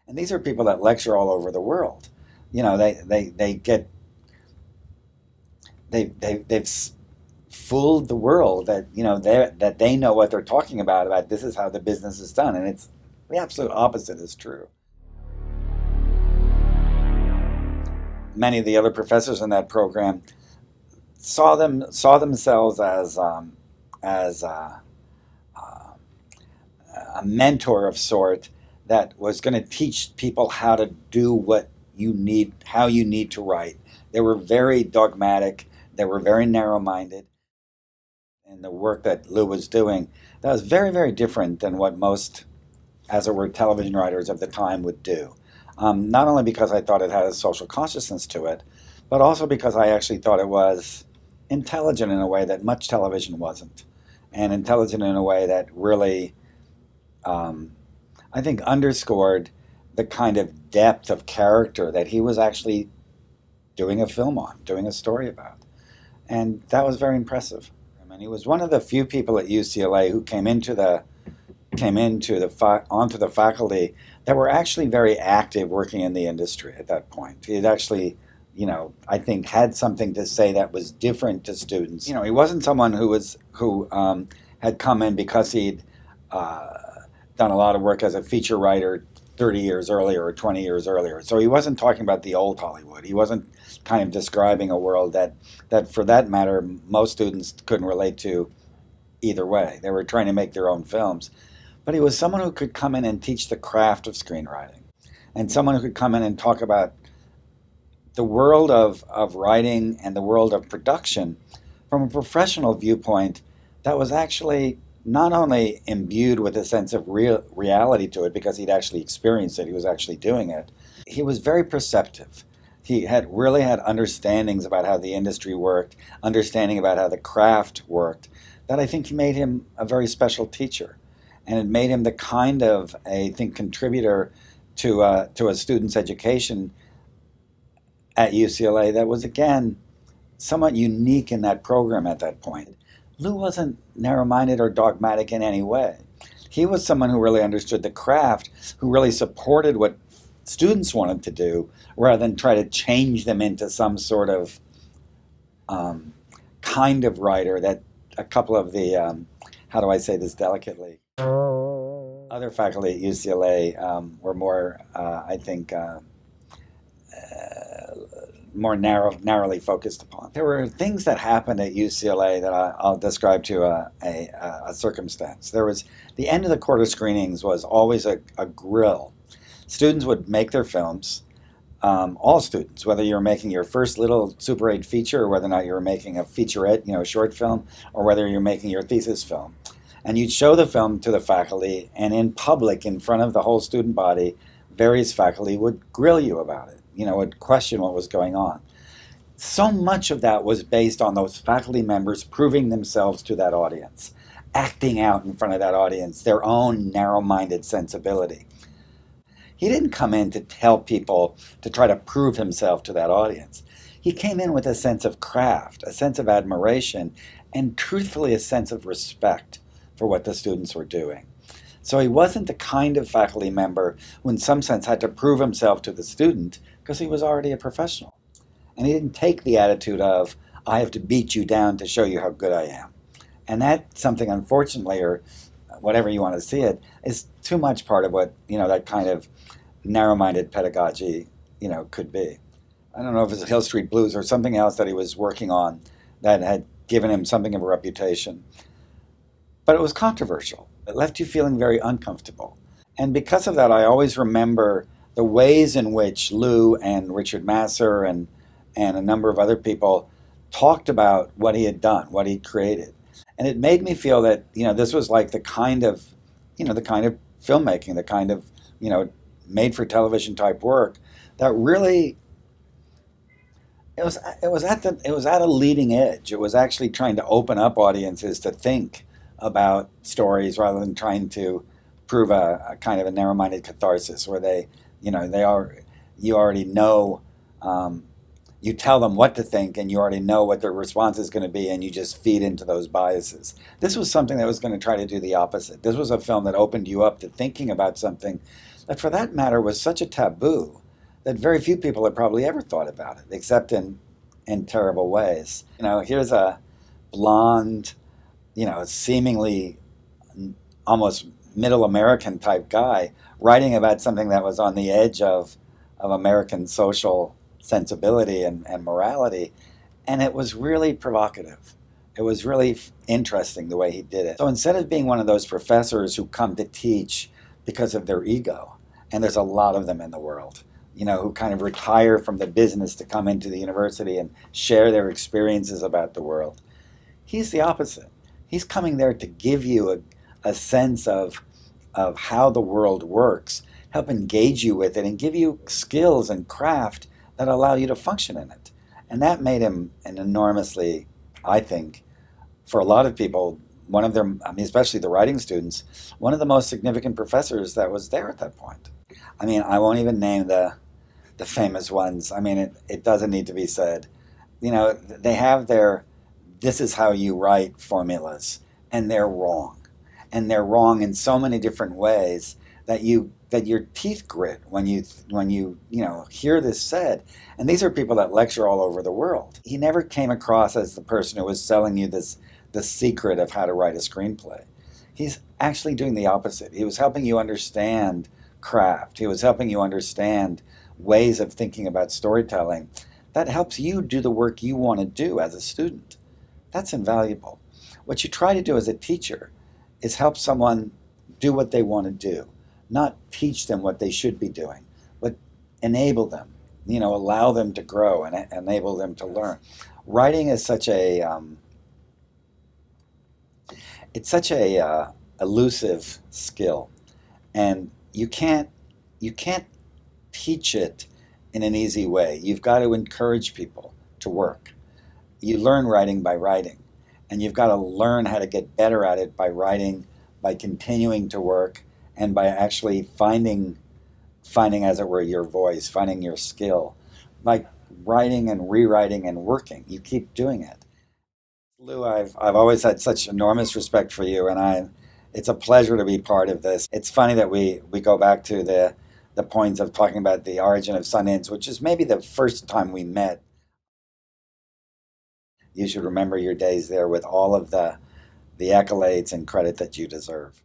And these are people that lecture all over the world. You know, they get they've fooled the world that that they know what they're talking about this is how the business is done, and it's the absolute opposite is true. Many of the other professors in that program saw themselves as a mentor of sort that was going to teach people how to do what you need, how you need to write. They were very dogmatic. They were very narrow-minded. And the work that Lew was doing, that was very, very different than what most, as it were, television writers of the time would do. Not only because I thought it had a social consciousness to it, but also because I actually thought it was intelligent in a way that much television wasn't, and intelligent in a way that really, I think, underscored the kind of depth of character that he was actually doing a film on, doing a story about. And that was very impressive. I mean, he was one of the few people at UCLA who onto the faculty that were actually very active working in the industry at that point. He had actually, I think had something to say that was different to students. He wasn't someone who had come in because he'd done a lot of work as a feature writer 30 years earlier or 20 years earlier. So he wasn't talking about the old Hollywood. He wasn't kind of describing a world that for that matter, most students couldn't relate to either way. They were trying to make their own films. But he was someone who could come in and teach the craft of screenwriting, and someone who could come in and talk about the world of writing and the world of production from a professional viewpoint that was actually not only imbued with a sense of reality to it because he'd actually experienced it, he was actually doing it. He was very perceptive. He had really had understandings about how the industry worked, understanding about how the craft worked, that I think made him a very special teacher. And it made him the kind of, I think, contributor to a student's education at UCLA that was, again, somewhat unique in that program at that point. Lew wasn't narrow-minded or dogmatic in any way. He was someone who really understood the craft, who really supported what students wanted to do, rather than try to change them into some sort of kind of writer that a couple of the, how do I say this delicately, other faculty at UCLA were more, I think, more narrowly focused upon. There were things that happened at UCLA that I'll describe to a circumstance. There was, the end of the quarter screenings was always a grill. Students would make their films, all students, whether you were making your first little Super 8 feature or whether or not you were making a featurette, short film, or whether you're making your thesis film. And you'd show the film to the faculty, and in public, in front of the whole student body, various faculty would grill you about it, would question what was going on. So much of that was based on those faculty members proving themselves to that audience, acting out in front of that audience their own narrow-minded sensibility. He didn't come in to tell people to try to prove himself to that audience. He came in with a sense of craft, a sense of admiration, and truthfully a sense of respect for what the students were doing. So he wasn't the kind of faculty member who in some sense had to prove himself to the student because he was already a professional. And he didn't take the attitude of, I have to beat you down to show you how good I am. And that's something, unfortunately, or whatever you want to see it, is too much part of what, that kind of narrow-minded pedagogy, could be. I don't know if it's Hill Street Blues or something else that he was working on that had given him something of a reputation. But it was controversial. It left you feeling very uncomfortable. And because of that, I always remember the ways in which Lew and Richard Masur and a number of other people talked about what he had done, what he'd created. And it made me feel that, this was like the kind of filmmaking, the kind of, made for television type work that really, it was at a leading edge. It was actually trying to open up audiences to think about stories rather than trying to prove a kind of a narrow-minded catharsis where you already know, you tell them what to think and you already know what their response is going to be and you just feed into those biases. This was something that was going to try to do the opposite. This was a film that opened you up to thinking about something that for that matter was such a taboo that very few people had probably ever thought about it, except in terrible ways. Here's a blonde, seemingly almost middle American type guy writing about something that was on the edge of American social sensibility and morality. And it was really provocative. It was really interesting the way he did it. So instead of being one of those professors who come to teach because of their ego, and there's a lot of them in the world, who kind of retire from the business to come into the university and share their experiences about the world, he's the opposite. He's coming there to give you a sense of how the world works, help engage you with it, and give you skills and craft that allow you to function in it. And that made him an enormously, I think, for a lot of people, one of their, especially the writing students, one of the most significant professors that was there at that point. I won't even name the famous ones. It doesn't need to be said. They have their, this is how you write formulas, and they're wrong. And they're wrong in so many different ways that your teeth grit when you hear this said. And these are people that lecture all over the world. He never came across as the person who was selling you the secret of how to write a screenplay. He's actually doing the opposite. He was helping you understand craft. He was helping you understand ways of thinking about storytelling that helps you do the work you want to do as a student. That's invaluable. What you try to do as a teacher is help someone do what they want to do, not teach them what they should be doing, but enable them, allow them to grow and enable them to learn. Writing is such a elusive skill, and you can't teach it in an easy way. You've got to encourage people to work. You learn writing by writing, and you've got to learn how to get better at it by writing, by continuing to work, and by actually finding, as it were, your voice, finding your skill. By writing and rewriting and working, you keep doing it. Lou, I've always had such enormous respect for you, and it's a pleasure to be part of this. It's funny that we go back to the points of talking about the origin of Sundance, which is maybe the first time we met. You should remember your days there with all of the accolades and credit that you deserve.